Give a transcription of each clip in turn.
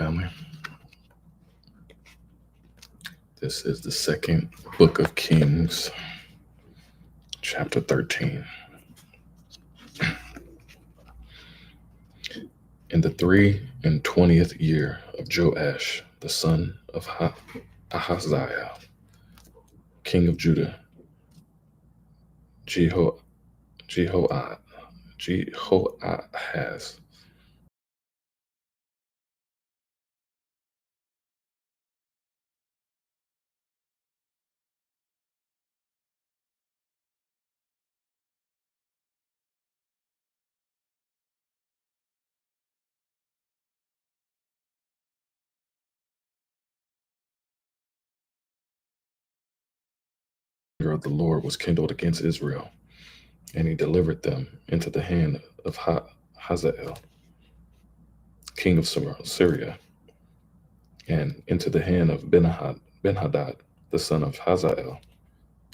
family. This is the second book of Kings, chapter 13. In the 23rd year of Joash, the son of Ahaziah, king of Judah, Jeho- Jehoahaz, anger of the Lord was kindled against Israel, and he delivered them into the hand of Hazael, king of Syria, and into the hand of Benhadad, the son of Hazael,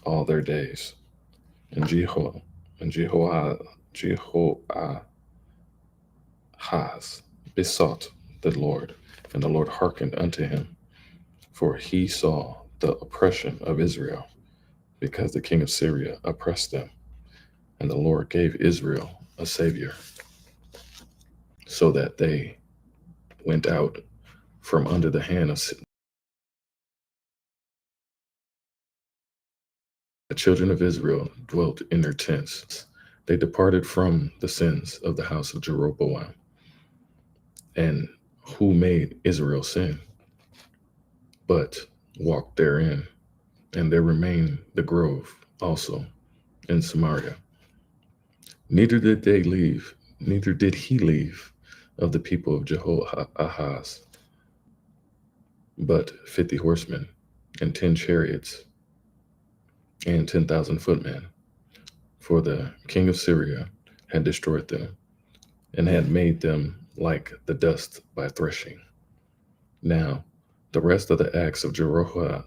all their days. And Jehoahaz besought the Lord, and the Lord hearkened unto him, for he saw the oppression of Israel, because the king of Syria oppressed them. And the Lord gave Israel a savior, so that they went out from under the hand of the children of Israel dwelt in their tents. They departed from the sins of the house of Jeroboam, and who made Israel sin, but walked therein. And there remained the grove also in Samaria. Neither did he leave of the people of Jehoahaz, but 50 horsemen, and 10 chariots, and 10,000 footmen. For the king of Syria had destroyed them, and had made them like the dust by threshing. Now, the rest of the acts of Jehoahaz,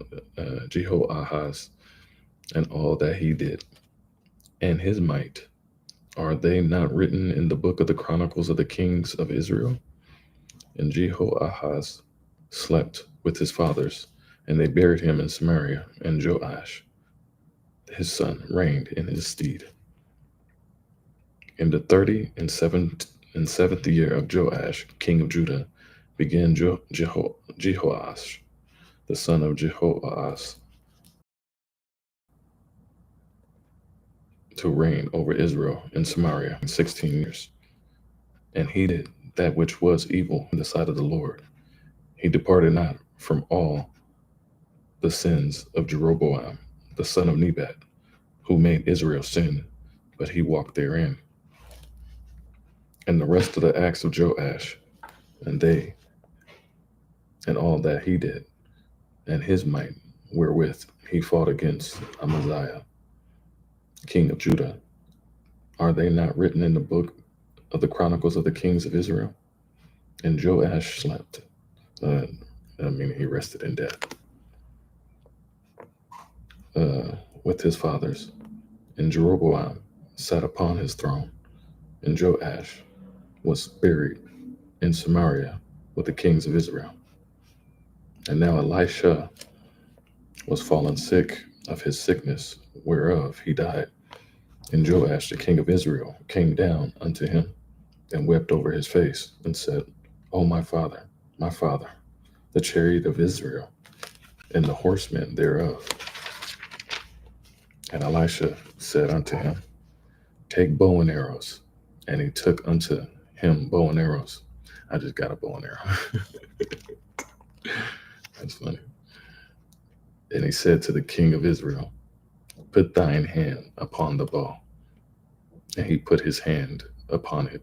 and all that he did, and his might, are they not written in the book of the Chronicles of the Kings of Israel? And Jehoahaz slept with his fathers, and they buried him in Samaria, and Joash, his son, reigned in his stead. In the 37th year of Joash, king of Judah, began Jehoash, the son of Jehoahaz, to reign over Israel in Samaria 16 years. And he did that which was evil in the sight of the Lord. He departed not from all the sins of Jeroboam, the son of Nebat, who made Israel sin, but he walked therein. And the rest of the acts of Joash, and they, and all that he did, and his might, wherewith he fought against Amaziah, king of Judah, are they not written in the book of the Chronicles of the Kings of Israel? And Joash slept. He rested in death with his fathers. And Jeroboam sat upon his throne. And Joash was buried in Samaria with the kings of Israel. And now Elisha was fallen sick of his sickness, whereof he died. And Joash, the king of Israel, came down unto him, and wept over his face, and said, O my father, the chariot of Israel, and the horsemen thereof. And Elisha said unto him, Take bow and arrows. And he took unto him bow and arrows. I just got a bow and arrow. That's funny. And he said to the king of Israel, Put thine hand upon the bow. And he put his hand upon it.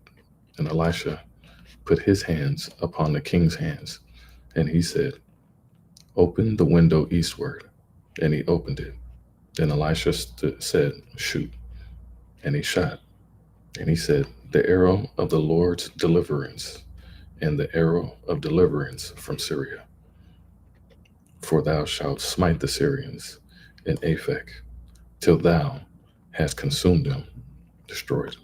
And Elisha put his hands upon the king's hands. And he said, Open the window eastward. And he opened it. Then Elisha said, Shoot. And he shot. And he said, The arrow of the Lord's deliverance, and the arrow of deliverance from Syria. For thou shalt smite the Syrians in Aphek, till thou hast consumed them, destroyed.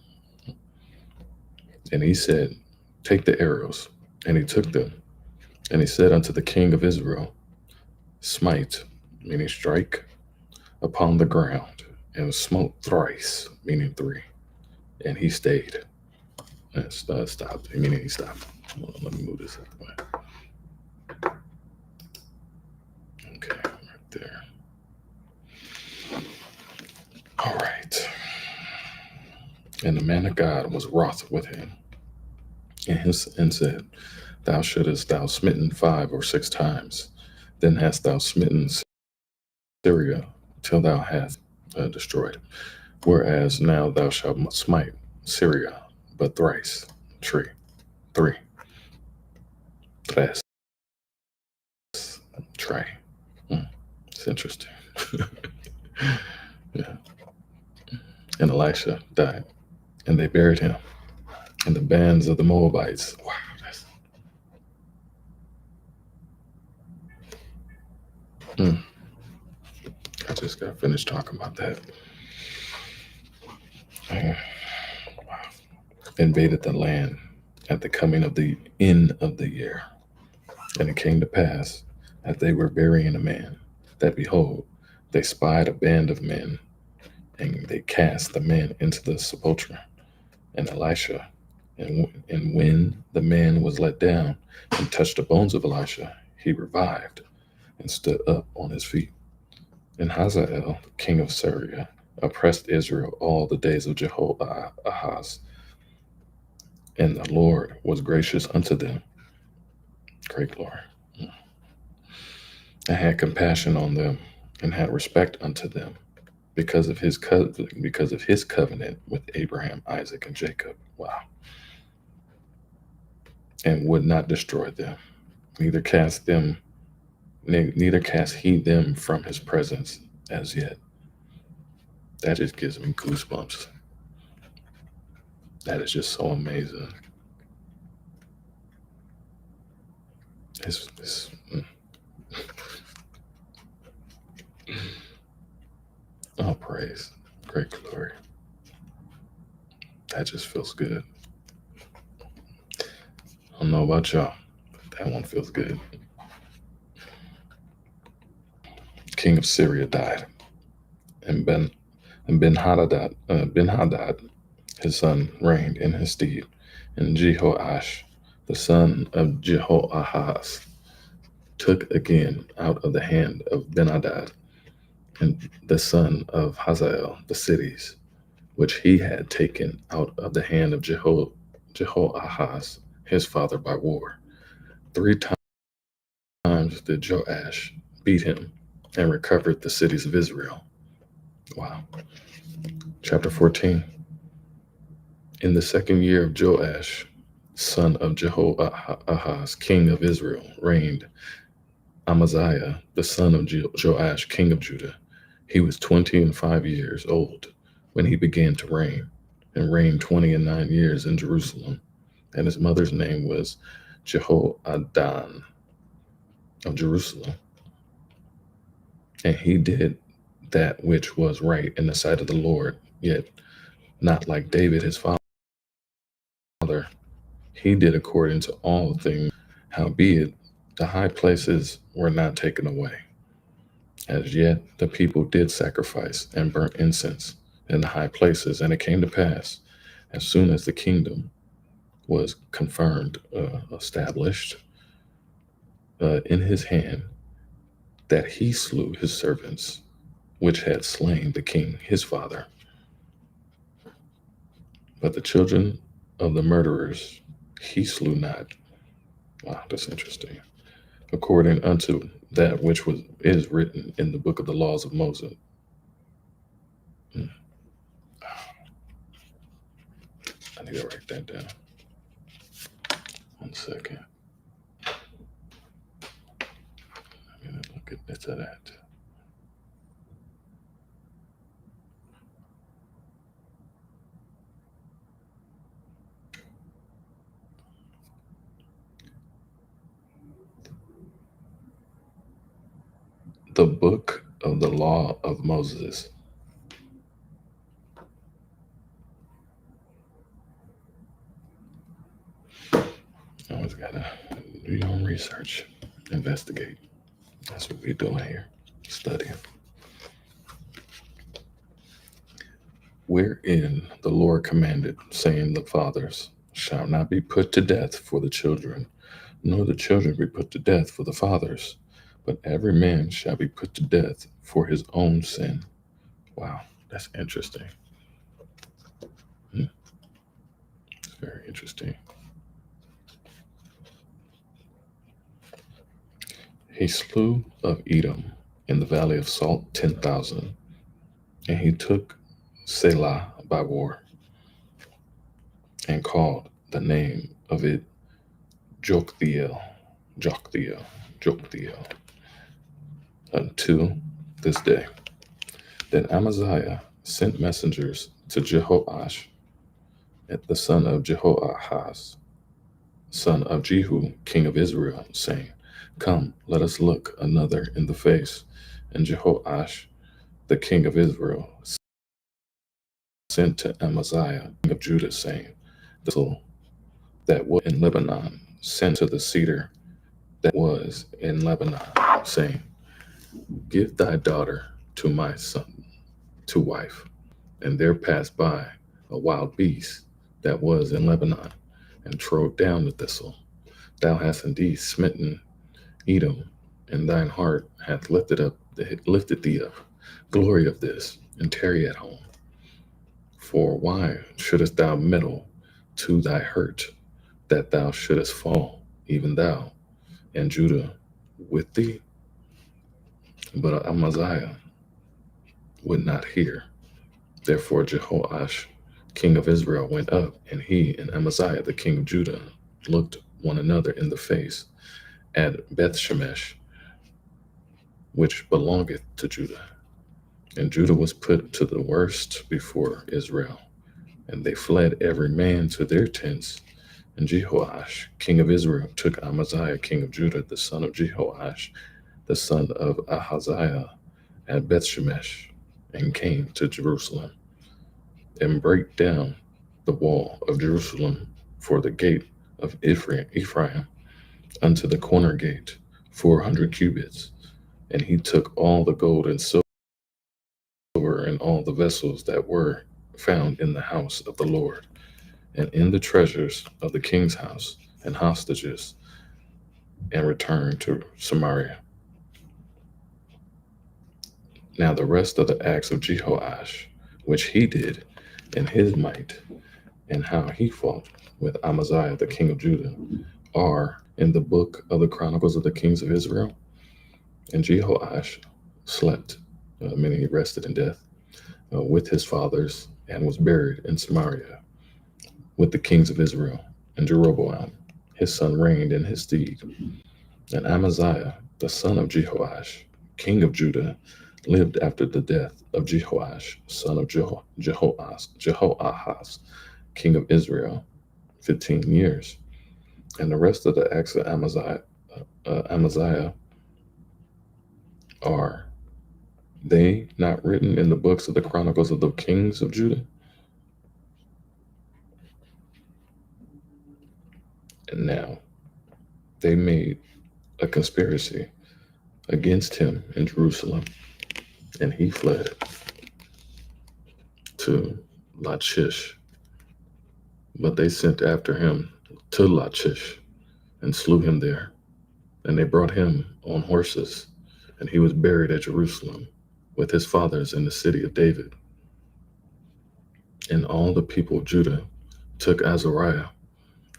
And he said, Take the arrows. And he took them, And he said unto the king of Israel, Smite, meaning strike, upon the ground, and smote thrice, meaning three. And he stayed. And stopped, meaning he stopped. Hold on, let me move this out of the way. Okay, right there. All right. And the man of God was wroth with him, and said, Thou shouldest thou smitten 5 or 6 times, then hast thou smitten Syria till thou hast destroyed. Whereas now thou shalt smite Syria but thrice. Three. Tres. Try. It's interesting. Yeah. And Elisha died, and they buried him. And the bands of the Moabites. Wow. I just got finished talking about that. Wow. Invaded the land at the coming of the end of the year. And it came to pass, as they were burying a man, that behold, they spied a band of men, and they cast the man into the sepulchre. And Elisha, and when the man was let down and touched the bones of Elisha, he revived and stood up on his feet. And Hazael, king of Syria, oppressed Israel all the days of Jehoahaz, and the Lord was gracious unto them. Great glory. And had compassion on them, and had respect unto them, because of his covenant with Abraham, Isaac, and Jacob. Wow. And would not destroy them, neither cast he them from his presence as yet. That just gives me goosebumps. That is just so amazing. Oh, praise. Great glory. That just feels good. I don't know about y'all, but that one feels good. King of Syria died, and Ben-Hadad, his son, reigned in his stead, and Jehoash, the son of Jehoahaz, took again out of the hand of Ben-Hadad and the son of Hazael the cities, which he had taken out of the hand of Jehoahaz, his father, by war. 3 times did Joash beat him and recovered the cities of Israel. Wow. Chapter 14. In the 2nd year of Joash, son of Jehoahaz, king of Israel, reigned Amaziah, the son of Joash, king of Judah. He was 25 years old when he began to reign, and reigned 29 years in Jerusalem. And his mother's name was Jehoadan of Jerusalem. And he did that which was right in the sight of the Lord, yet not like David his father. He did according to all things. Howbeit, the high places were not taken away. As yet, the people did sacrifice and burnt incense in the high places. And it came to pass, as soon as the kingdom was confirmed, established in his hand, that he slew his servants, which had slain the king his father. But the children of the murderers he slew not. Wow, that's interesting. According unto that which is written in the book of the laws of Moses. I need to write that down. 1 second. I'm gonna look at that. The book of the law of Moses. I always gotta Do your own research. Investigate. That's what we're doing here. Studying. Wherein the Lord commanded, saying, the fathers shall not be put to death for the children, nor the children be put to death for the fathers, but every man shall be put to death for his own sin. Wow, that's interesting. It's very interesting. He slew of Edom in the valley of Salt 10,000, and he took Selah by war, and called the name of it Joktheel, Joktheel, unto this day. Then Amaziah sent messengers to Jehoash, the son of Jehoahaz, son of Jehu, king of Israel, saying, Come, let us look another in the face. And Jehoash, the king of Israel, sent to Amaziah, king of Judah, saying, The soul that was in Lebanon sent to the cedar that was in Lebanon, saying, Give thy daughter to my son to wife. And there passed by a wild beast that was in Lebanon, and trode down the thistle. Thou hast indeed smitten Edom, and thine heart hath lifted thee up. Glory of this, and tarry at home. For why shouldest thou meddle to thy hurt, that thou shouldest fall, even thou, and Judah with thee? But Amaziah would not hear. Therefore Jehoash, king of Israel, went up, and he and Amaziah, the king of Judah, looked one another in the face at Bethshemesh, which belongeth to Judah. And Judah was put to the worst before Israel, and they fled every man to their tents. And Jehoash, king of Israel, took Amaziah, king of Judah, the son of Jehoash, the son of Ahaziah, at Bethshemesh, and came to Jerusalem, and brake down the wall of Jerusalem for the gate of Ephraim unto the corner gate, 400 cubits. And he took all the gold and silver and all the vessels that were found in the house of the Lord, and in the treasures of the king's house, and hostages, and returned to Samaria. Now the rest of the acts of Jehoash, which he did in his might, and how he fought with Amaziah the king of Judah, are in the book of the Chronicles of the Kings of Israel. And Jehoash slept, meaning he rested in death, with his fathers, and was buried in Samaria with the kings of Israel. And Jeroboam, his son, reigned in his stead. And Amaziah, the son of Jehoash, king of Judah, lived after the death of Jehoash, son of Jehoahaz, king of Israel, 15 years. And the rest of the acts of Amaziah, are they not written in the books of the Chronicles of the Kings of Judah? And now they made a conspiracy against him in Jerusalem, and he fled to Lachish. But they sent after him to Lachish and slew him there. And they brought him on horses, and he was buried at Jerusalem with his fathers in the city of David. And all the people of Judah took Azariah,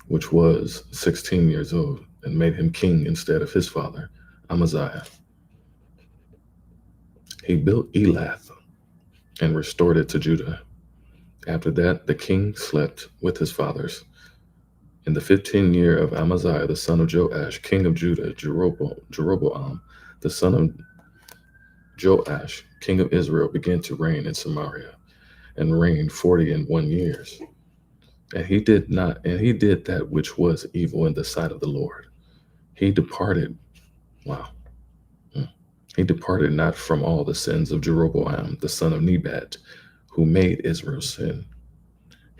which was 16 years old, and made him king instead of his father, Amaziah. He built Elath and restored it to Judah. After that, the king slept with his fathers. In the 15th year of Amaziah, the son of Joash, king of Judah, Jeroboam, the son of Joash, king of Israel, began to reign in Samaria, and reigned 41 years. And he did that which was evil in the sight of the Lord. He departed. Wow. He departed not from all the sins of Jeroboam, the son of Nebat, who made Israel sin.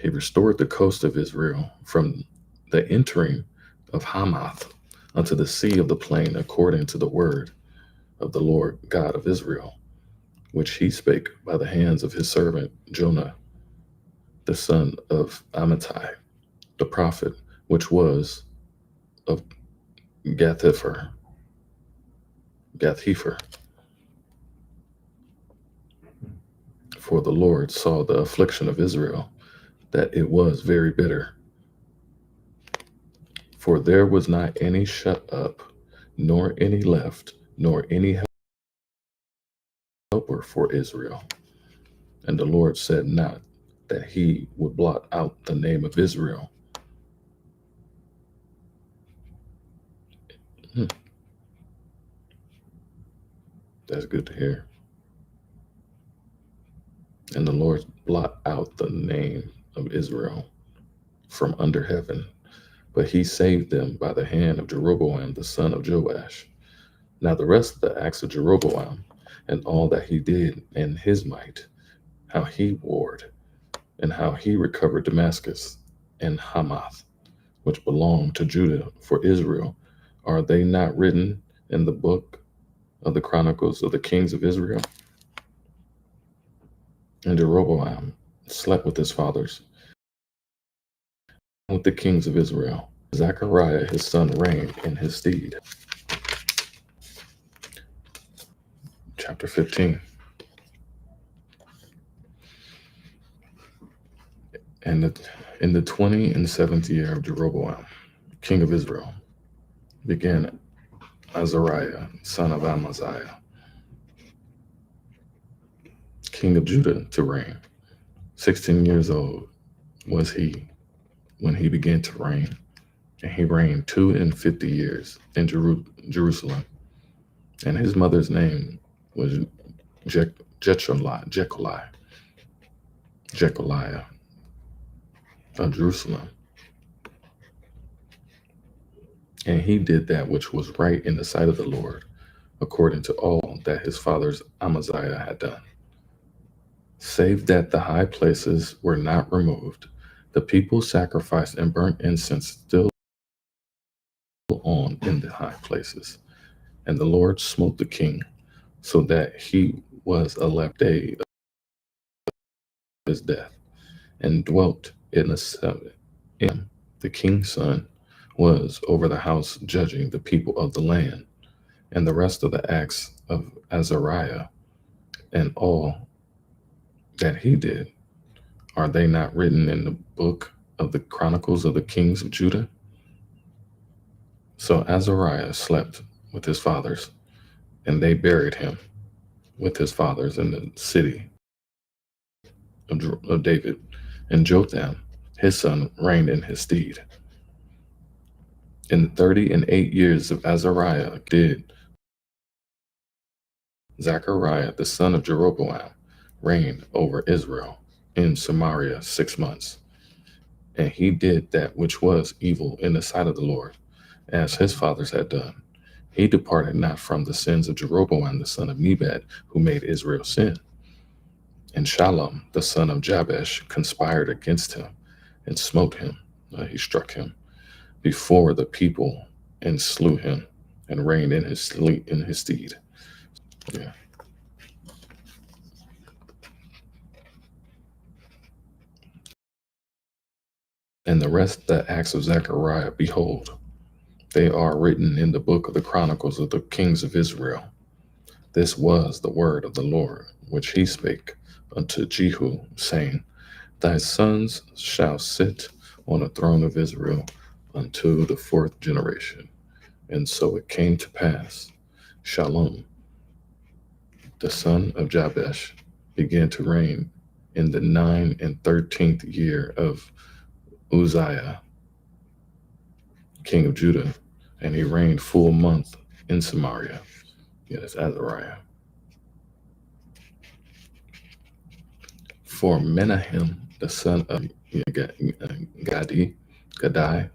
He restored the coast of Israel from the entering of Hamath unto the sea of the plain, according to the word of the Lord God of Israel, which he spake by the hands of his servant Jonah, the son of Amittai, the prophet, which was of Gath-hepher. For the Lord saw the affliction of Israel, that it was very bitter. For there was not any shut up, nor any left, nor any helper for Israel. And the Lord said not that he would blot out the name of Israel. That's good to hear. And the Lord blot out the name of Israel from under heaven, but he saved them by the hand of Jeroboam the son of Joash. Now the rest of the acts of Jeroboam, and all that he did, and his might, how he warred, and how he recovered Damascus and Hamath, which belonged to Judah for Israel, are they not written in the book of the Chronicles of the kings of Israel? And Jeroboam slept with his fathers, with the kings of Israel. Zechariah his son reigned in his stead. Chapter 15. And in the 27th year of Jeroboam, king of Israel, began Azariah, son of Amaziah, king of Judah, to reign. 16 years old was he when he began to reign, and he reigned 52 years in Jerusalem. And his mother's name was Jecholiah of Jerusalem. And he did that which was right in the sight of the Lord, according to all that his father's Amaziah had done. Save that the high places were not removed, the people sacrificed and burnt incense still on in the high places. And the Lord smote the king, so that he was a left day of his death, and dwelt in a seven. The king's son was over the house, judging the people of the land. And the rest of the acts of Azariah and all that he did, are they not written in the book of the Chronicles of the kings of Judah? So Azariah slept with his fathers, and they buried him with his fathers in the city of David. And Jotham, his son, reigned in his stead. In the 38 years of Azariah did Zechariah, the son of Jeroboam, reign over Israel in Samaria 6 months. And he did that which was evil in the sight of the Lord, as his fathers had done. He departed not from the sins of Jeroboam, the son of Nebat, who made Israel sin. And Shallum, the son of Jabesh, conspired against him and smote him. He struck him before the people and slew him, and reigned in his stead. Yeah. And the rest, the acts of Zechariah, behold, they are written in the book of the Chronicles of the kings of Israel. This was the word of the Lord, which he spake unto Jehu, saying, Thy sons shall sit on the throne of Israel unto the 4th generation. And so it came to pass, Shallum, the son of Jabesh, began to reign in the 13th year of Uzziah, king of Judah, and he reigned full month in Samaria. Yeah, that's Azariah. For Menahem, the son of Gadai,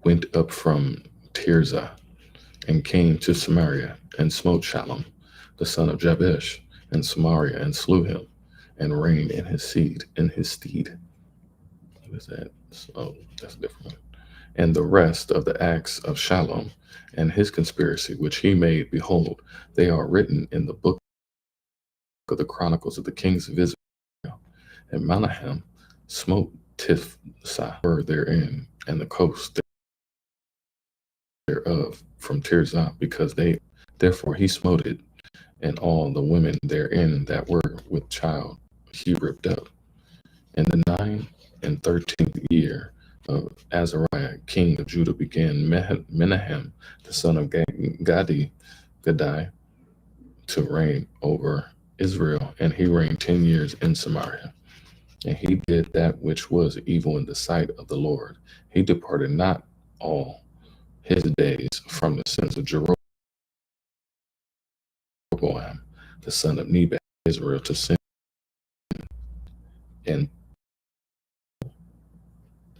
went up from Tirzah and came to Samaria, and smote Shallum, the son of Jabesh, in Samaria, and slew him, and reigned in his stead. What is that? Oh, that's a different one. And the rest of the acts of Shalom and his conspiracy, which he made, behold, they are written in the book of the Chronicles of the kings of Israel. And Menahem smote Tifsah therein, and the coast thereof from Tirzah, because they therefore he smote it, and all the women therein that were with child he ripped up. In the 9 and 13th year of Azariah, king of Judah, began Menahem, the son of Gadai, to reign over Israel, and he reigned 10 years in Samaria. And he did that which was evil in the sight of the Lord. He departed not all his days from the sins of Jeroboam, the son of Nebat, Israel, to sin. And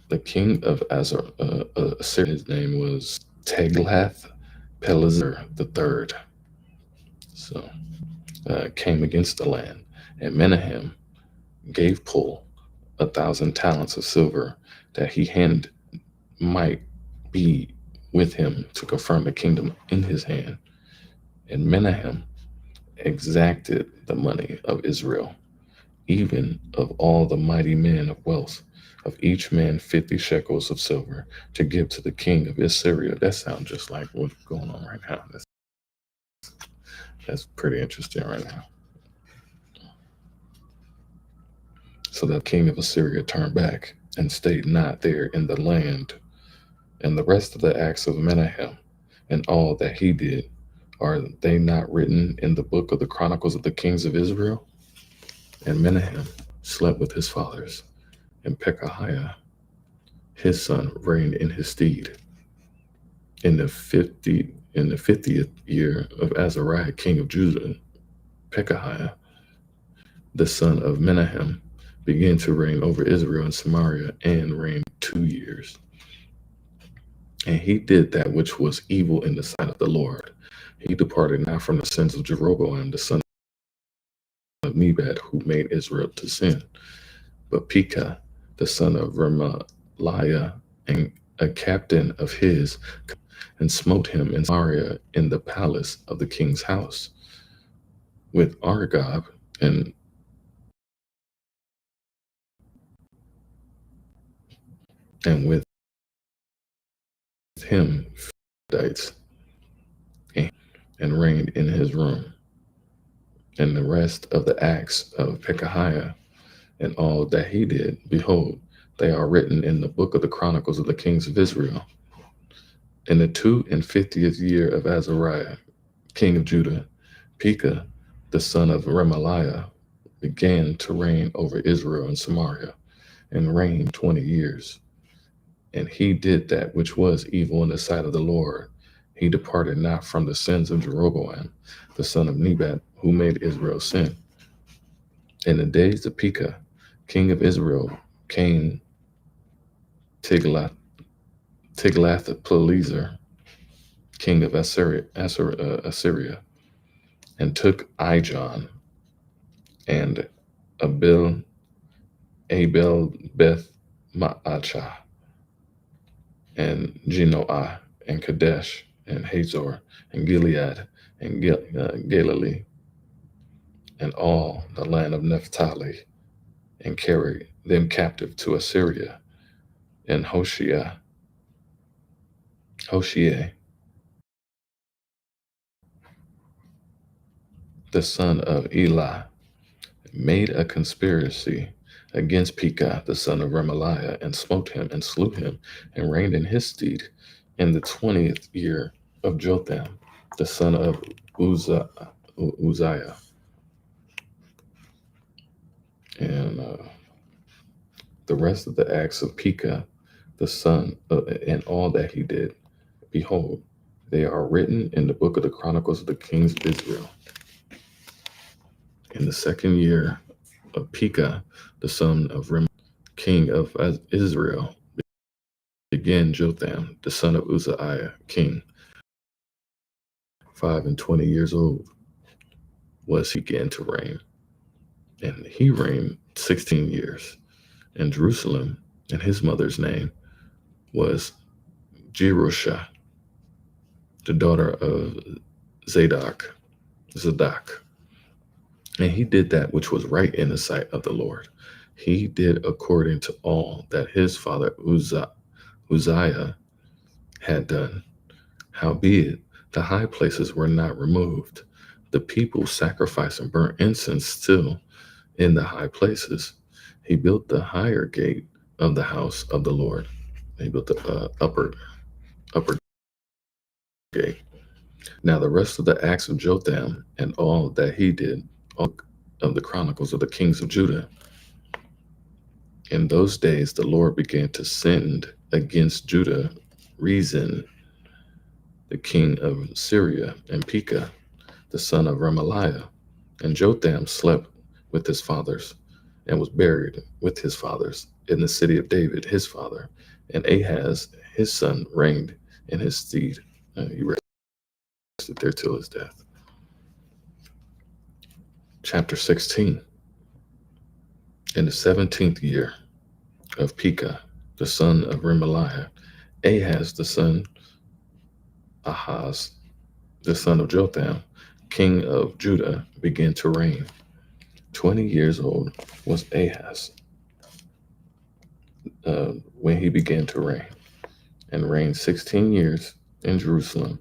the king of Assyria, his name was Tiglath-Pileser III. So came against the land, and Menahem gave Pul 1,000 talents of silver, that he hand might be with him to confirm the kingdom in his hand. And Menahem exacted the money of Israel, even of all the mighty men of wealth, of each man 50 shekels of silver, to give to the king of Assyria. That sounds just like what's going on right now. That's pretty interesting right now. So the king of Assyria turned back and stayed not there in the land. And the rest of the acts of Menahem and all that he did, are they not written in the book of the Chronicles of the kings of Israel? And Menahem slept with his fathers, and Pekahiah his son reigned in his stead. In the 50th year of Azariah, king of Judah, Pekahiah, the son of Menahem, began to reign over Israel and Samaria, and reigned 2 years. And he did that which was evil in the sight of the Lord. He departed not from the sins of Jeroboam, the son of Nebat, who made Israel to sin, but Pekah, the son of Remaliah, and a captain of his, and smote him in Samaria in the palace of the king's house, with Argob and with him Philistines, and reigned in his room. And the rest of the acts of Pekahiah and all that he did, behold, they are written in the book of the Chronicles of the kings of Israel. In the 52nd year of Azariah, king of Judah, Pekah, the son of Remaliah, began to reign over Israel and Samaria, and reigned 20 years. And he did that which was evil in the sight of the Lord. He departed not from the sins of Jeroboam, the son of Nebat, who made Israel sin. In the days of Pekah, king of Israel, came Tiglath-Pileser, king of Assyria, and took Ijon and Abel Beth Maachah, and Genoah, and Kadesh, and Hazor, and Gilead, and Galilee, and all the land of Naphtali, and carried them captive to Assyria. And Hoshea, the son of Elah, made a conspiracy against Pekah, the son of Remaliah, and smote him and slew him, and reigned in his stead in the 20th year of Jotham, the son of Uzziah. And the rest of the acts of Pekah, the son and all that he did, behold, they are written in the book of the Chronicles of the kings of Israel. In the 2nd year of Pekah, the son of king of Israel, began Jotham, the son of Uzziah, king. 25 years old was he began to reign. And he reigned 16 years. In Jerusalem, and his mother's name was Jerusha, the daughter of Zadok. Zadok. And he did that which was right in the sight of the Lord. He did according to all that his father Uzziah had done. Howbeit, the high places were not removed. The people sacrificed and burnt incense still in the high places. He built the higher gate of the house of the Lord. He built the upper gate. Now the rest of the acts of Jotham and all that he did, all of the chronicles of the kings of Judah. In those days the Lord began to send against Judah Rezin, the king of Syria, and Pekah, the son of Remaliah. And Jotham slept with his fathers and was buried with his fathers in the city of David, his father. And Ahaz, his son, reigned in his stead. He rested there till his death. Chapter 16. In the 17th year of Pekah, the son of Remaliah, Ahaz, the son Ahaz, the son of Jotham, king of Judah, began to reign. 20 years old was Ahaz when he began to reign, and reigned 16 years in Jerusalem,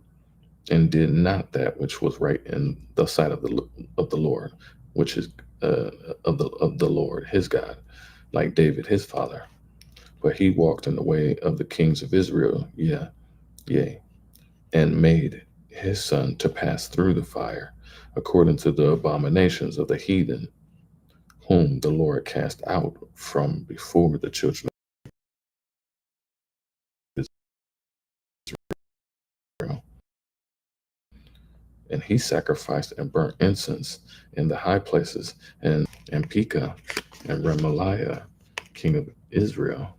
and did not that which was right in the sight of the Lord, which is of the Lord his God, like David his father. But he walked in the way of the kings of Israel, yea, and made his son to pass through the fire, according to the abominations of the heathen, whom the Lord cast out from before the children of Israel. And he sacrificed and burnt incense in the high places, and Pekah and Remaliah, king of Israel,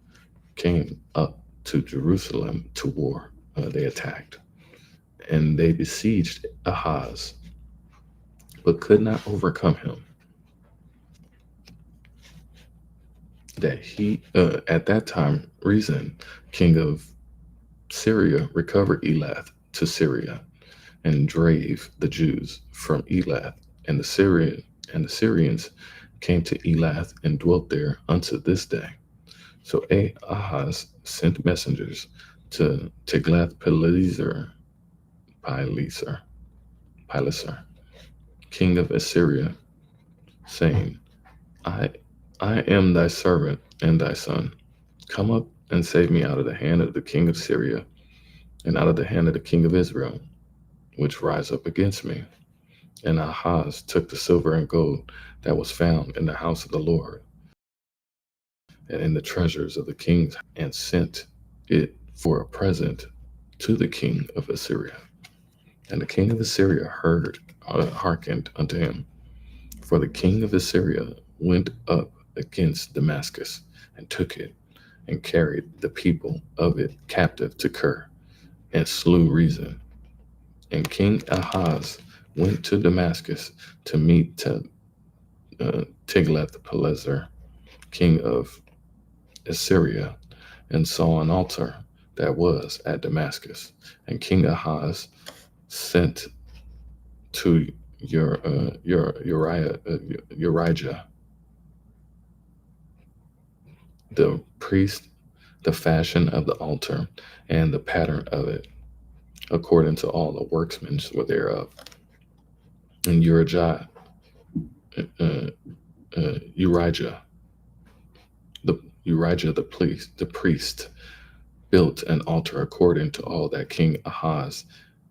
came up to Jerusalem to war. They attacked, and they besieged Ahaz, but could not overcome him. That he, at that time, Rezin, king of Syria, recovered Elath to Syria, and drave the Jews from Elath, and the Syrians came to Elath and dwelt there unto this day. So Ahaz sent messengers to Tiglath-Pileser, king of Assyria, saying, I am thy servant and thy son. Come up and save me out of the hand of the king of Syria, and out of the hand of the king of Israel, which rise up against me. And Ahaz took the silver and gold that was found in the house of the Lord, and in the treasures of the kings, and sent it for a present to the king of Assyria. And the king of Assyria hearkened unto him. For the king of Assyria went up against Damascus, and took it, and carried the people of it captive to Kir, and slew Rezin. And King Ahaz went to Damascus to meet Tiglath-Pileser, king of Assyria, and saw an altar that was at Damascus. And King Ahaz sent to Urijah, the priest, the fashion of the altar and the pattern of it, according to all the workmen were thereof. And Urijah, the priest, built an altar according to all that King Ahaz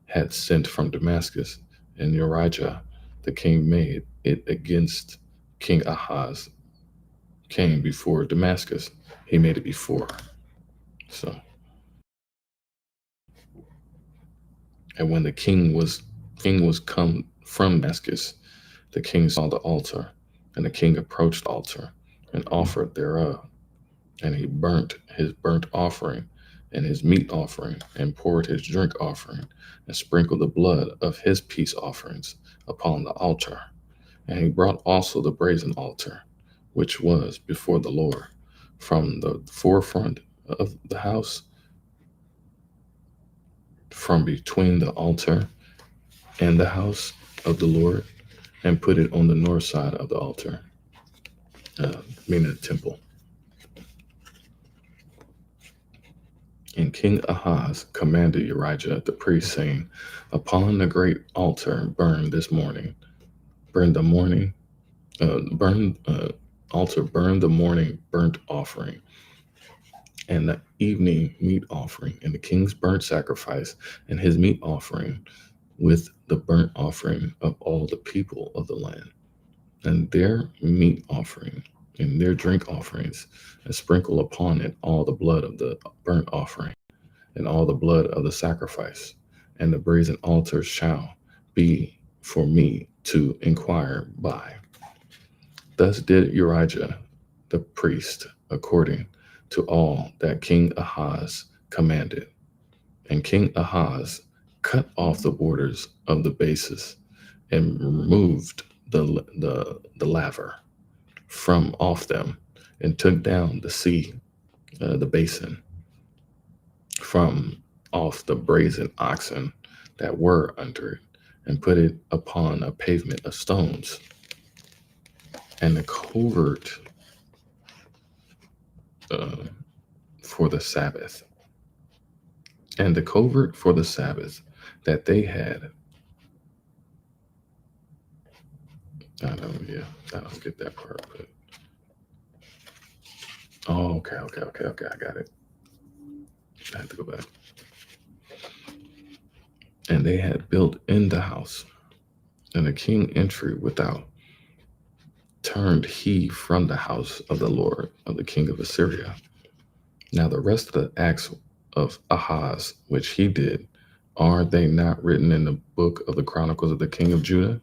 had sent from Damascus. And Urijah, the king, made it against King Ahaz came before Damascus. He made it before. So, and when the king was come from Damascus, the king saw the altar, and the king approached the altar and offered thereof. And he burnt his burnt offering and his meat offering, and poured his drink offering, and sprinkled the blood of his peace offerings upon the altar. And he brought also the brazen altar, which was before the Lord, from the forefront of the house, from between the altar and the house of the Lord, and put it on the north side of the altar, meaning the temple. And King Ahaz commanded Urijah the priest, saying, "Upon the great altar burn this morning, burn the morning, burn altar, burn the morning burnt offering, and the evening meat offering, and the king's burnt sacrifice, and his meat offering, with the burnt offering of all the people of the land, and their meat offering, and their drink offerings, and sprinkle upon it all the blood of the burnt offering, and all the blood of the sacrifice, and the brazen altar shall be for me to inquire by." Thus did Urijah the priest according to all that King Ahaz commanded. And King Ahaz cut off the borders of the bases and removed the laver from off them, and took down the basin from off the brazen oxen that were under it, and put it upon a pavement of stones. And the covert uh, for the Sabbath, and the covert for the Sabbath that they had. I don't get that part, but okay, I got it. I have to go back. And they had built in the house, and the king entry without turned he from the house of the Lord of the king of Assyria. Now the rest of the acts of Ahaz, which he did, are they not written in the book of the Chronicles of the king of Judah?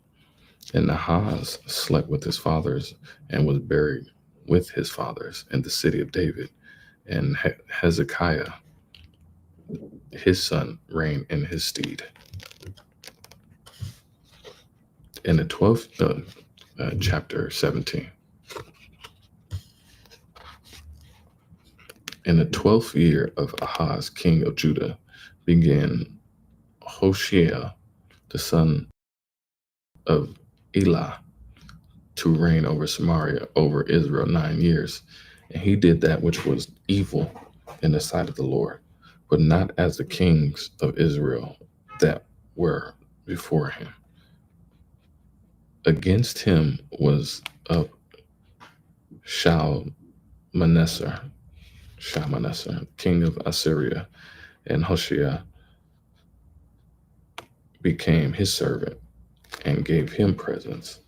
And Ahaz slept with his fathers, and was buried with his fathers in the city of David. And Hezekiah, his son, reigned in his stead. In the 12th chapter 17. In the 12th year of Ahaz, king of Judah, began Hoshea, the son of Elah, to reign over Samaria, over Israel 9 years. And he did that which was evil in the sight of the Lord, but not as the kings of Israel that were before him. Against him was up Shalmaneser, king of Assyria, and Hoshea became his servant and gave him presents.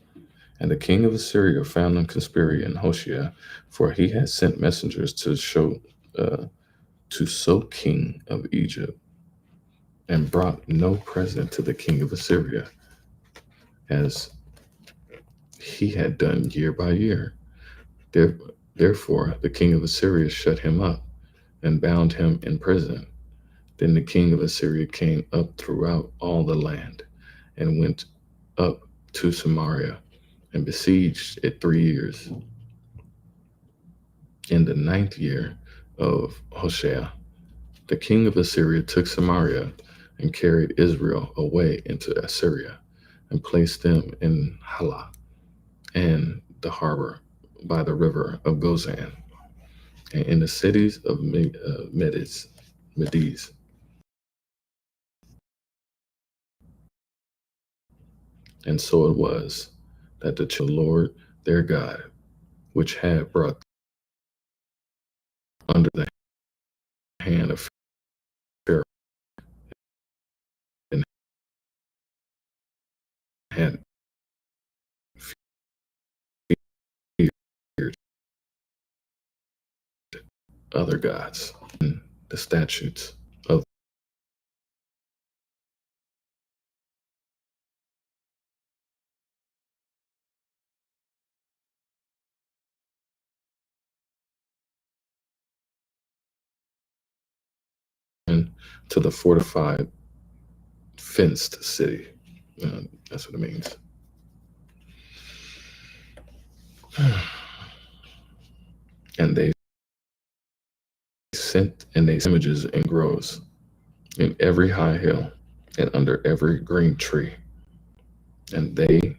And the king of Assyria found him conspiring Hoshea, for he had sent messengers to So king of Egypt, and brought no present to the king of Assyria, as he had done year by year. Therefore the king of Assyria shut him up and bound him in prison. Then the king of Assyria came up throughout all the land, and went up to Samaria, and besieged it 3 years. In the 9th year of Hoshea, the king of Assyria took Samaria, and carried Israel away into Assyria, and placed them in Halah, and the harbor by the river of Gozan, and in the cities of Medes. And so it was that the Lord their God, which had brought under the hand of Pharaoh, and had feared other gods, and the statutes of to the fortified, fenced city. That's what it means. And they sent in these images and groves in every high hill and under every green tree. And there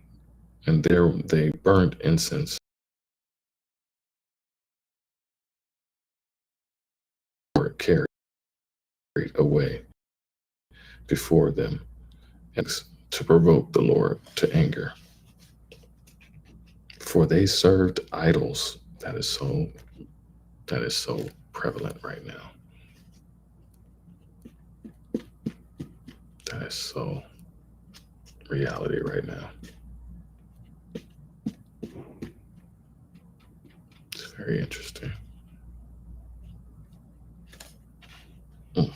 they burned incense or carried away before them and to provoke the Lord to anger. For they served idols. That is so prevalent right now. That is so reality right now. It's very interesting. Mm.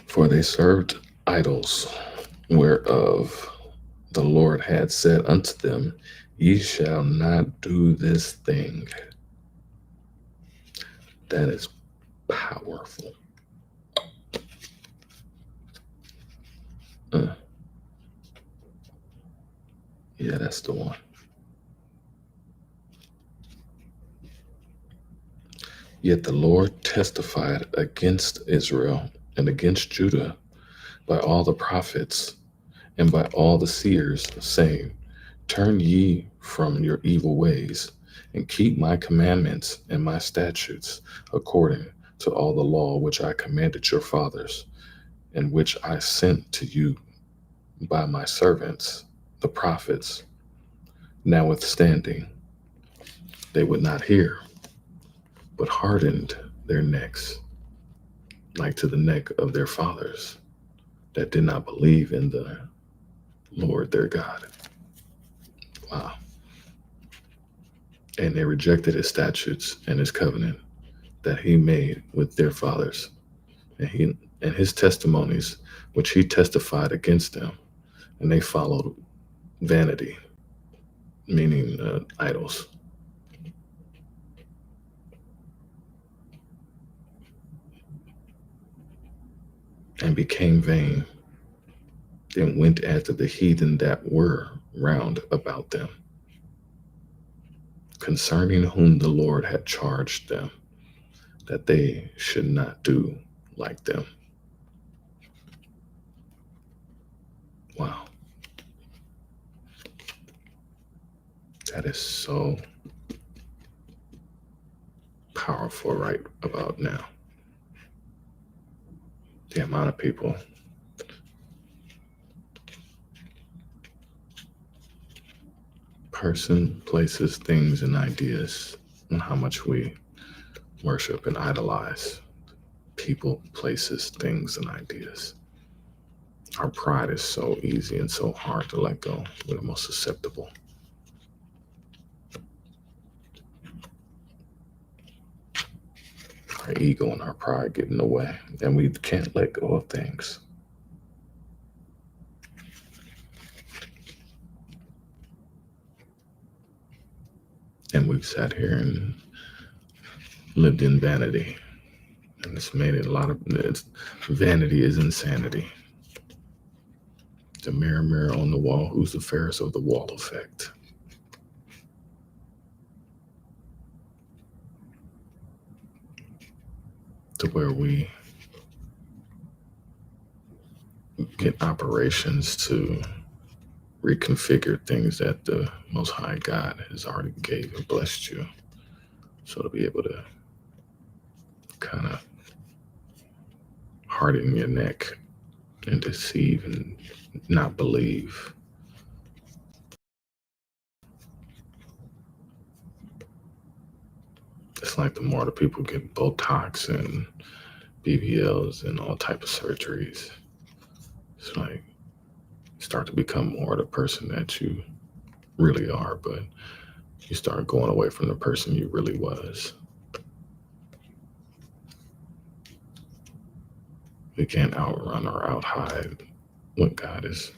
For they served idols, whereof the Lord had said unto them, Ye shall not do this thing. That is powerful. Yeah, that's the one. Yet the Lord testified against Israel and against Judah by all the prophets and by all the seers, saying, Turn ye from your evil ways, and keep my commandments and my statutes, according to all the law which I commanded your fathers, and which I sent to you by my servants, the prophets. Notwithstanding, they would not hear, but hardened their necks, like to the neck of their fathers, that did not believe in the Lord their God. Wow. And they rejected his statutes and his covenant that he made with their fathers, and his testimonies which he testified against them, and they followed vanity, meaning idols, and became vain, and went after the heathen that were round about them, concerning whom the Lord had charged them that they should not do like them. Wow. That is so powerful right about now. The amount of people person, places, things, and ideas, and how much we worship and idolize people, places, things, and ideas. Our pride is so easy and so hard to let go. We're the most susceptible. Our ego and our pride get in the way, and we can't let go of things. And we've sat here and lived in vanity. And it's made it vanity is insanity. The mirror, mirror on the wall, who's the fairest of the wall effect. To where we get operations to reconfigure things that the Most High God has already gave and blessed you. So to be able to kind of harden your neck and deceive and not believe. It's like the more the people get Botox and BBLs and all type of surgeries, it's like you start to become more the person that you really are, but you start going away from the person you really was. We can't outrun or outhide what God is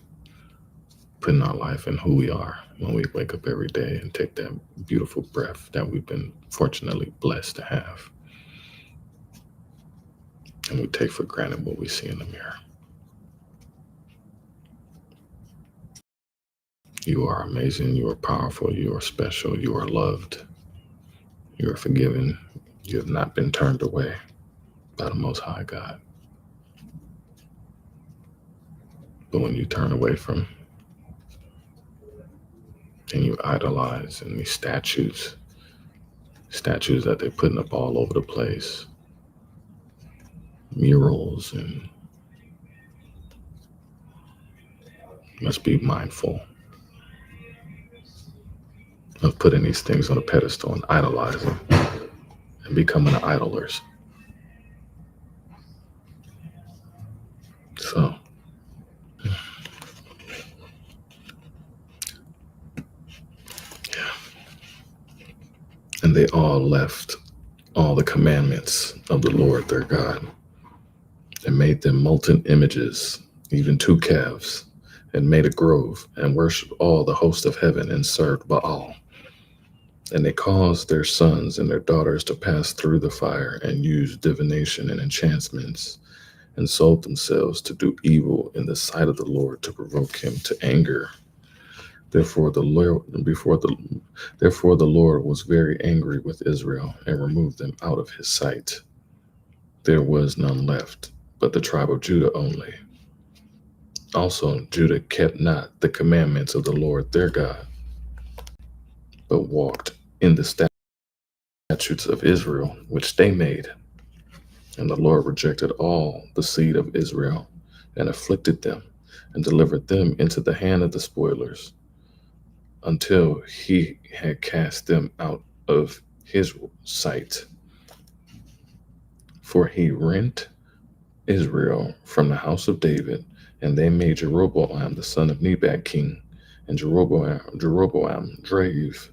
putting our life and who we are when we wake up every day and take that beautiful breath that we've been fortunately blessed to have. And we take for granted what we see in the mirror. You are amazing. You are powerful. You are special. You are loved. You are forgiven. You have not been turned away by the Most High God. But when you turn away from and you idolize and these statues that they're putting up all over the place, murals, and must be mindful of putting these things on a pedestal and idolizing and becoming idlers. So, and they all left all the commandments of the Lord their God and made them molten images, even two calves, and made a grove and worshiped all the host of heaven and served Baal. And they caused their sons and their daughters to pass through the fire and used divination and enchantments and sold themselves to do evil in the sight of the Lord to provoke him to anger. Therefore the Lord was very angry with Israel and removed them out of his sight. There was none left, but the tribe of Judah only. Also Judah kept not the commandments of the Lord their God, but walked in the statutes of Israel which they made. And the Lord rejected all the seed of Israel and afflicted them and delivered them into the hand of the spoilers until he had cast them out of his sight. For he rent Israel from the house of David, and they made Jeroboam the son of Nebat king. And Jeroboam drave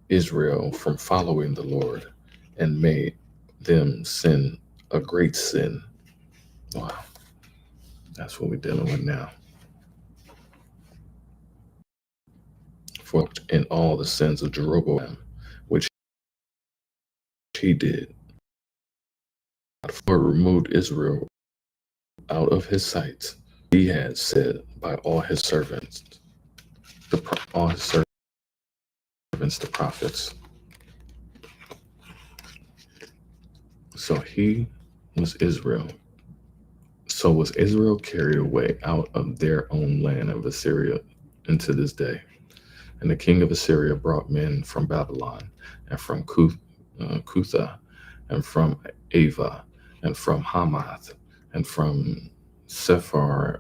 Israel from following the Lord and made them sin a great sin. Wow, that's what we're dealing with now. For in all the sins of Jeroboam, which he did, for removed Israel out of his sight, he had said by all his servants, the prophets. So he was Israel. So was Israel carried away out of their own land of Assyria into this day. And the king of Assyria brought men from Babylon and from Cutha and from Ava and from Hamath and from Sepharvaim,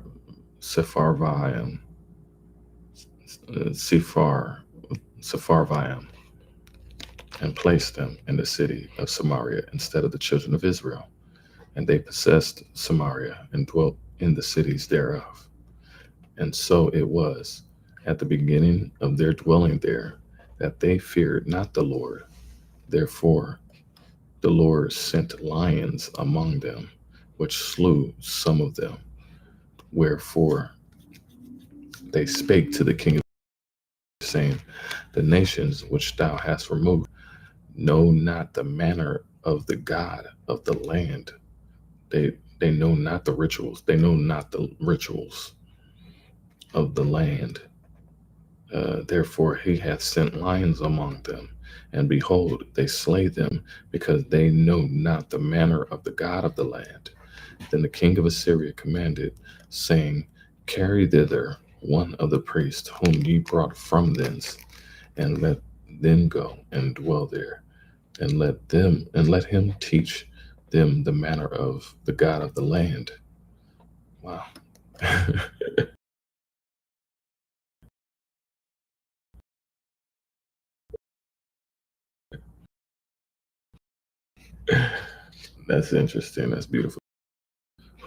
and placed them in the city of Samaria instead of the children of Israel. And they possessed Samaria and dwelt in the cities thereof. And so it was at the beginning of their dwelling there that they feared not the Lord. Therefore the Lord sent lions among them, which slew some of them. Wherefore they spake to the king, saying, the nations which thou hast removed know not the manner of the God of the land. They know not the rituals. They know not the rituals of the land. Therefore he hath sent lions among them, and behold, they slay them, because they know not the manner of the God of the land. Then the king of Assyria commanded, saying, carry thither one of the priests whom ye brought from thence, and let them go and dwell there, and let him teach them the manner of the God of the land. Wow. That's interesting. That's beautiful.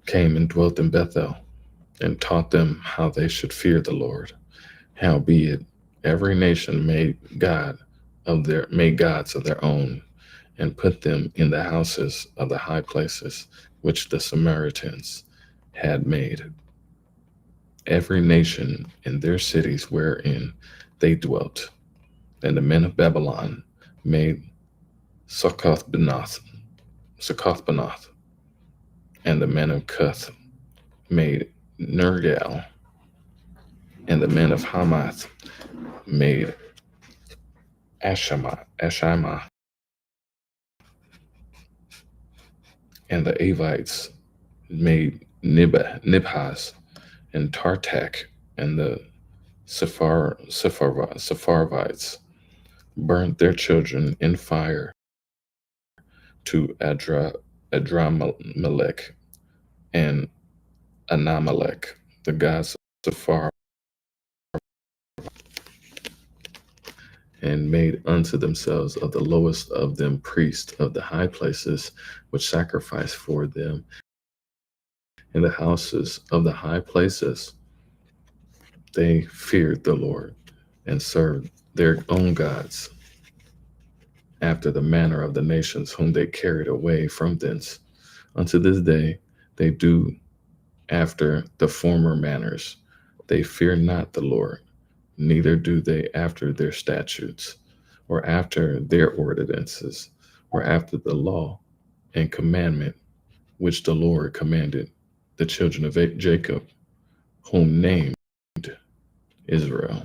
Came and dwelt in Bethel, and taught them how they should fear the Lord. Howbeit, every nation made gods of their own, and put them in the houses of the high places which the Samaritans had made. Every nation in their cities wherein they dwelt. And the men of Babylon made Succoth-Benoth, and the men of Cuth made Nergal, And the men of Hamath made Ashima, and the Avites made Nibhaz and Tartak, and the Sepharvites burnt their children in fire to Adramelech and Anamelech, the gods of Sephar, and made unto themselves of the lowest of them priests of the high places, which sacrificed for them in the houses of the high places. They feared the Lord and served their own gods after the manner of the nations whom they carried away from thence. Unto this day they do after the former manners. They fear not the Lord, neither do they after their statutes, or after their ordinances, or after the law and commandment which the Lord commanded the children of Jacob, whom named Israel.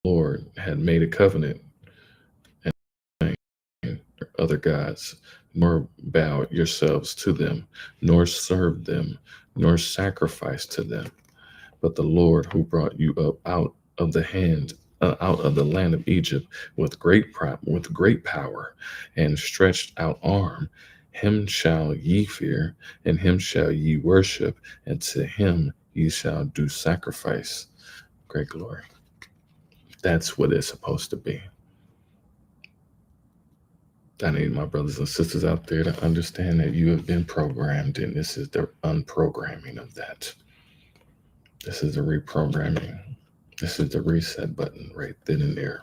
The Lord had made a covenant and other gods, nor bow yourselves to them, nor serve them, nor sacrifice to them. But the Lord who brought you up out of the land of Egypt with great power and stretched out arm, him shall ye fear, and him shall ye worship, and to him ye shall do sacrifice. Great glory. That's what it's supposed to be. I need my brothers and sisters out there to understand that you have been programmed, and this is the unprogramming of that. This is the reprogramming. This is the reset button right then and there.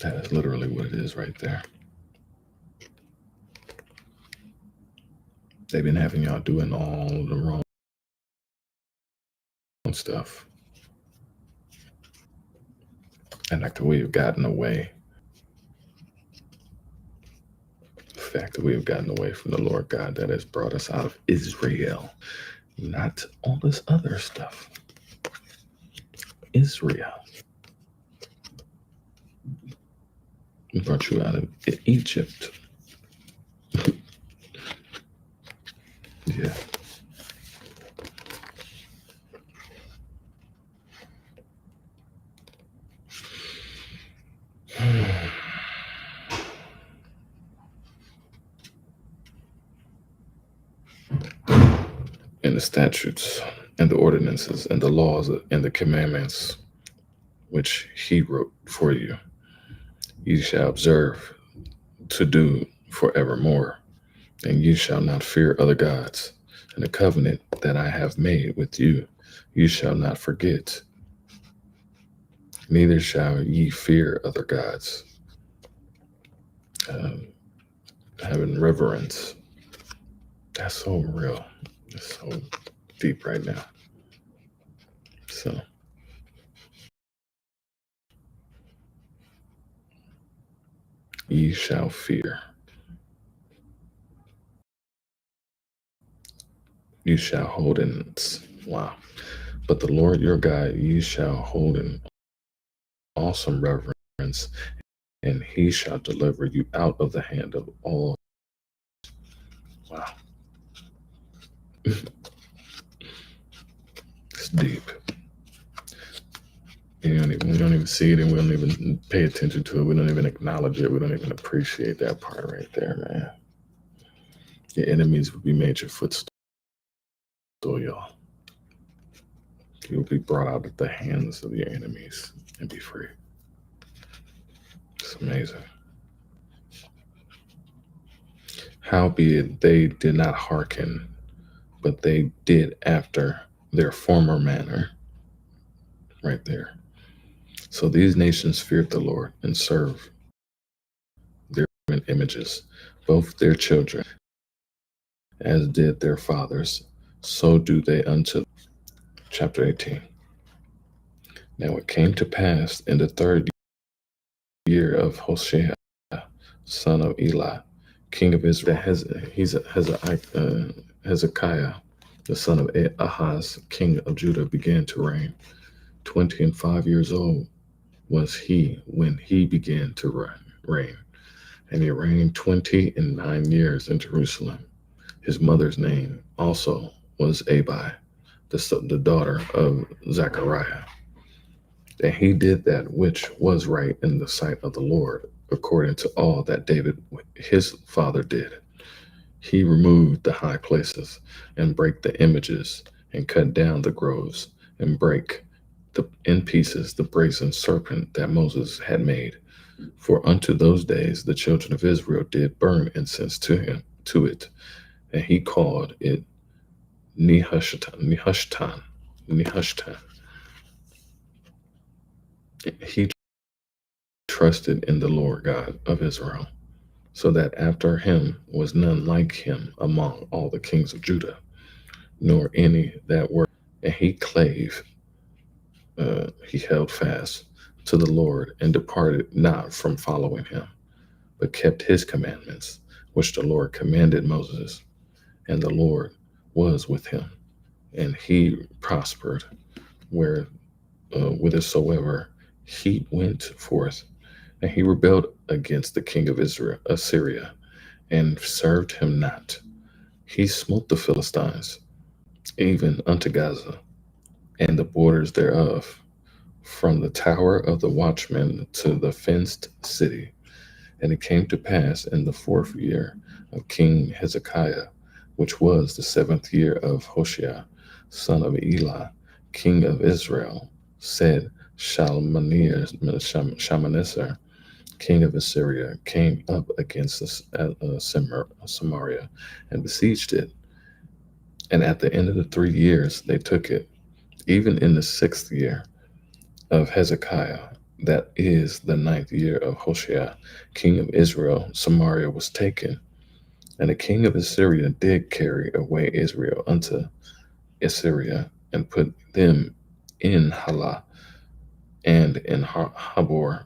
That is literally what it is right there. They've been having y'all doing all the wrong stuff. And like the way you've gotten away. The fact that we have gotten away from the Lord God that has brought us out of Israel. Not all this other stuff. Israel. We brought you out of Egypt. Yeah. And the statutes and the ordinances and the laws and the commandments which he wrote for you, ye shall observe to do forevermore, and ye shall not fear other gods. And the covenant that I have made with you, you shall not forget, neither shall ye fear other gods. Having reverence. That's so real. It's so deep right now. So ye shall fear. You shall hold in, wow. But the Lord your God, ye shall hold in awesome reverence, and he shall deliver you out of the hand of all. Wow. It's deep. We don't even see it, and we don't even pay attention to it. We don't even acknowledge it. We don't even appreciate that part right there, man. Your enemies will be made your footstool, y'all. You'll be brought out of the hands of your enemies and be free. It's amazing. Howbeit they did not hearken, but they did after their former manner. Right there. So these nations feared the Lord and served their images, both their children, as did their fathers, so do they unto them. Chapter 18. Now it came to pass in the 3rd year of Hoshea, son of Eli, king of Israel. Hezekiah, the son of Ahaz, king of Judah, began to reign. 25 years old was he when he began to reign, and he reigned 29 years in Jerusalem. His mother's name also was Abi, the daughter of Zechariah. And he did that which was right in the sight of the Lord, according to all that David his father did. He removed the high places, and brake the images, and cut down the groves, and brake in pieces the brazen serpent that Moses had made. For unto those days the children of Israel did burn incense to it, and he called it Nehushtan. He trusted in the Lord God of Israel, so that after him was none like him among all the kings of Judah, nor any that were. And he held fast to the Lord, and departed not from following him, but kept his commandments, which the Lord commanded Moses. And the Lord was with him, and he prospered where whithersoever he went forth. And he rebelled against the king of Assyria, and served him not. He smote the Philistines, even unto Gaza, and the borders thereof, from the tower of the watchman to the fenced city. And it came to pass in the 4th year of King Hezekiah, which was the 7th year of Hoshea, son of Elah, king of Israel, said Shalmaneser, king of Assyria, came up against Samaria, and besieged it. And at the end of the 3 years they took it. Even in the 6th year of Hezekiah, that is the 9th year of Hoshea, king of Israel, Samaria was taken. And the king of Assyria did carry away Israel unto Assyria, and put them in Halah, and in Habor,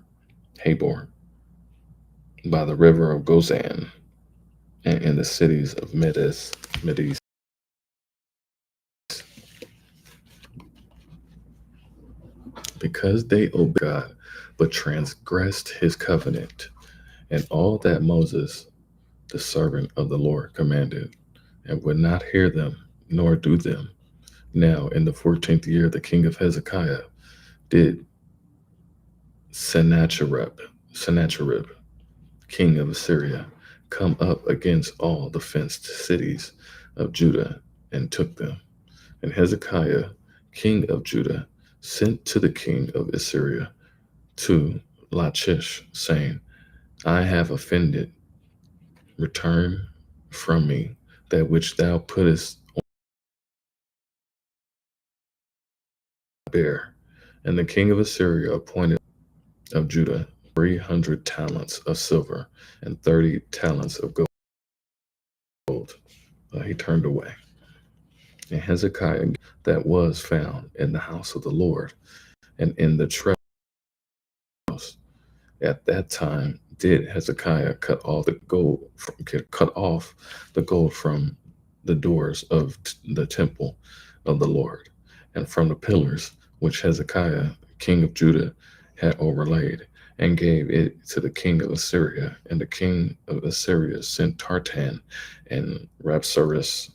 by the river of Gozan, and in the cities of Medes. Because they obeyed God, but transgressed his covenant, and all that Moses, the servant of the Lord, commanded, and would not hear them, nor do them. Now in the 14th year, the king of Hezekiah did Sennacherib, king of Assyria, come up against all the fenced cities of Judah, and took them. And Hezekiah, king of Judah, sent to the king of Assyria to Lachish, saying, I have offended, return from me that which thou puttest on my bear. And the king of Assyria appointed of Judah 300 talents of silver, and 30 talents of gold. He turned away. And Hezekiah that was found in the house of the Lord, and in the treasure house. At that time did Hezekiah cut off the gold from the doors of the temple of the Lord, and from the pillars which Hezekiah, king of Judah, had overlaid, and gave it to the king of Assyria. And the king of Assyria sent Tartan, and Rapsaris,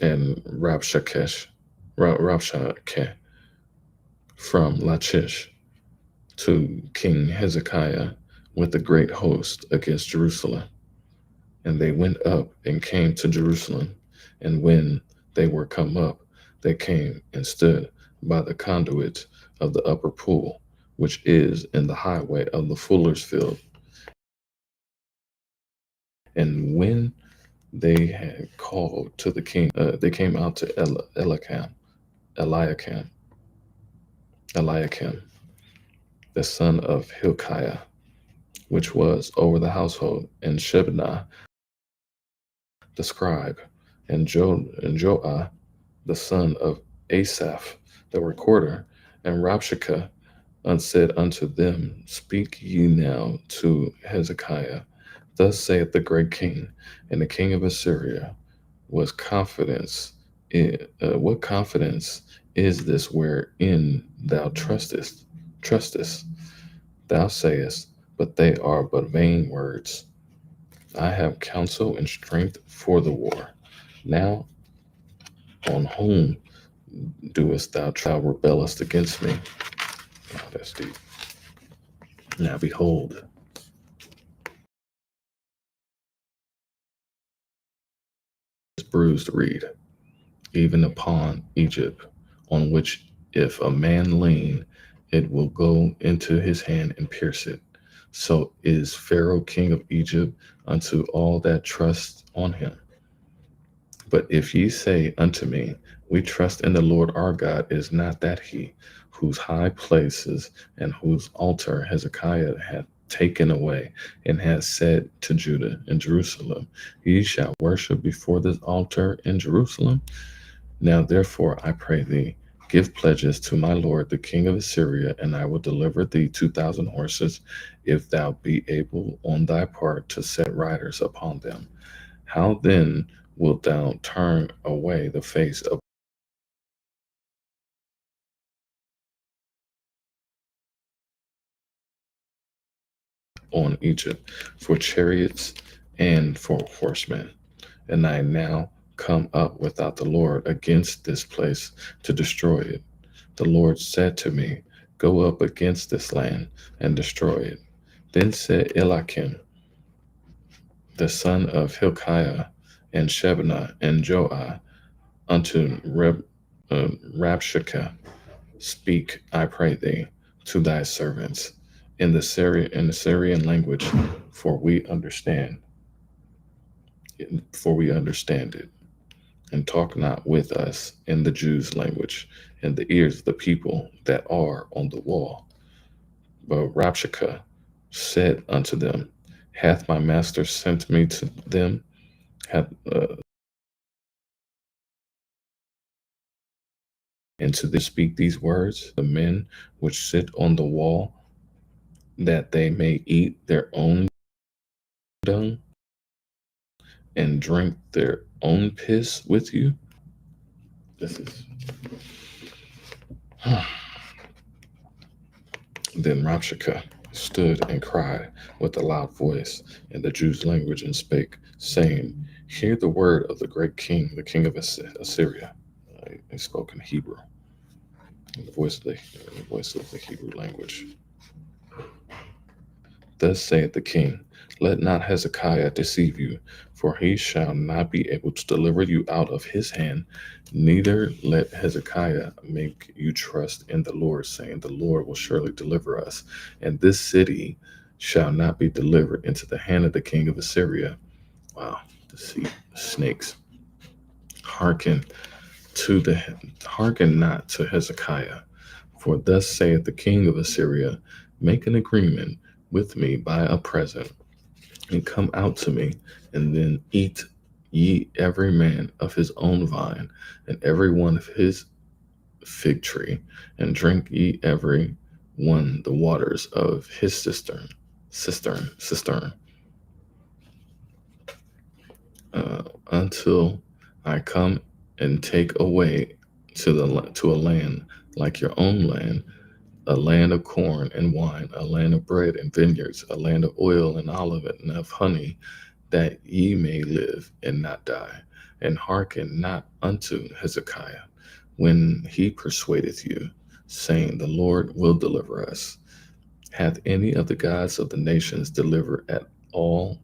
and Rabshakeh from Lachish to King Hezekiah with a great host against Jerusalem. And they went up and came to Jerusalem. And when they were come up, they came and stood by the conduit of the upper pool, which is in the highway of the fuller's field. And when they had called to the king, they came out to Eliakim, the son of Hilkiah, which was over the household, and Shebna, the scribe, and Joah, the son of Asaph, the recorder, and Rabshakeh, and said unto them, Speak ye now to Hezekiah, Thus saith the great king, and the king of Assyria was confidence. What confidence is this wherein thou trustest? Thou sayest, but they are but vain words. I have counsel and strength for the war. Now on whom doest thou rebellest against me? Oh, that's deep. Now behold, this bruised reed, even upon Egypt, on which if a man lean, it will go into his hand and pierce it. So is Pharaoh king of Egypt unto all that trust on him. But if ye say unto me, we trust in the Lord our God, is not that he, whose high places and whose altar Hezekiah hath taken away, and hath said to Judah and Jerusalem, ye shall worship before this altar in Jerusalem? Now therefore I pray thee, give pledges to my lord the king of Assyria, and I will deliver thee 2,000 horses, if thou be able on thy part to set riders upon them. How then wilt thou turn away the face of on Egypt for chariots and for horsemen? And I now come up without the Lord against this place to destroy it. The Lord said to me, go up against this land and destroy it. Then said Eliakim, the son of Hilkiah, and Shebna and Joah unto Rabshakeh, speak, I pray thee, to thy servants in the Syrian language, for we understand it, and talk not with us in the Jews' language, in the ears of the people that are on the wall. But Rabshakeh said unto them, hath my master sent me to them? Hath and to them speak these words, the men which sit on the wall, that they may eat their own dung and drink their own piss with you? This is. Then Rabshakeh stood and cried with a loud voice in the Jews' language and spake, saying, hear the word of the great king, the king of Assyria. He spoke in Hebrew, in the voice of the Hebrew language. Thus saith the king, let not Hezekiah deceive you, for he shall not be able to deliver you out of his hand, neither let Hezekiah make you trust in the Lord, saying, the Lord will surely deliver us, and this city shall not be delivered into the hand of the king of Assyria. Wow, deceit, snakes. Hearken not to Hezekiah, for thus saith the king of Assyria, make an agreement with me by a present, and come out to me, and then eat ye every man of his own vine, and every one of his fig tree, and drink ye every one the waters of his cistern, until I come and take away to a land like your own land, a land of corn and wine, a land of bread and vineyards, a land of oil and olive and of honey, that ye may live and not die. And hearken not unto Hezekiah when he persuadeth you, saying, the Lord will deliver us. Hath any of the gods of the nations delivered at all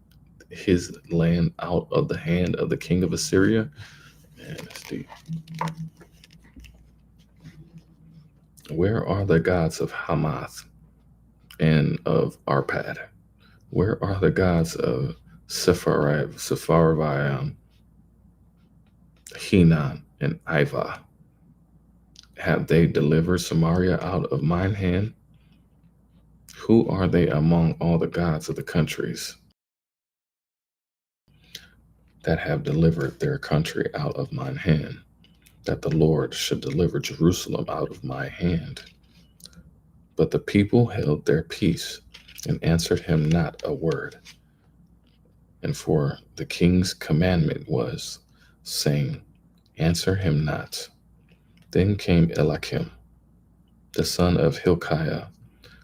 his land out of the hand of the king of Assyria? Man, that's deep. Where are the gods of Hamath and of Arpad? Where are the gods of Sepharvaim, Henan, and Ivah? Have they delivered Samaria out of mine hand? Who are they among all the gods of the countries that have delivered their country out of mine hand, that the Lord should deliver Jerusalem out of my hand? But the people held their peace and answered him not a word. And for the king's commandment was, saying, Answer him not. Then came Eliakim, the son of Hilkiah,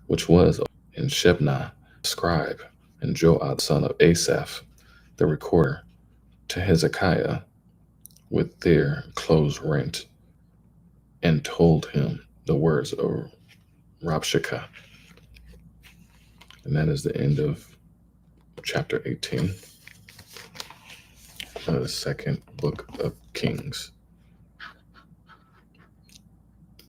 which was in Shebna, the scribe, and Joab, the son of Asaph, the recorder, to Hezekiah with their clothes rent, and told him the words of Rabshakeh. And that is the end of chapter 18 of the second book of Kings.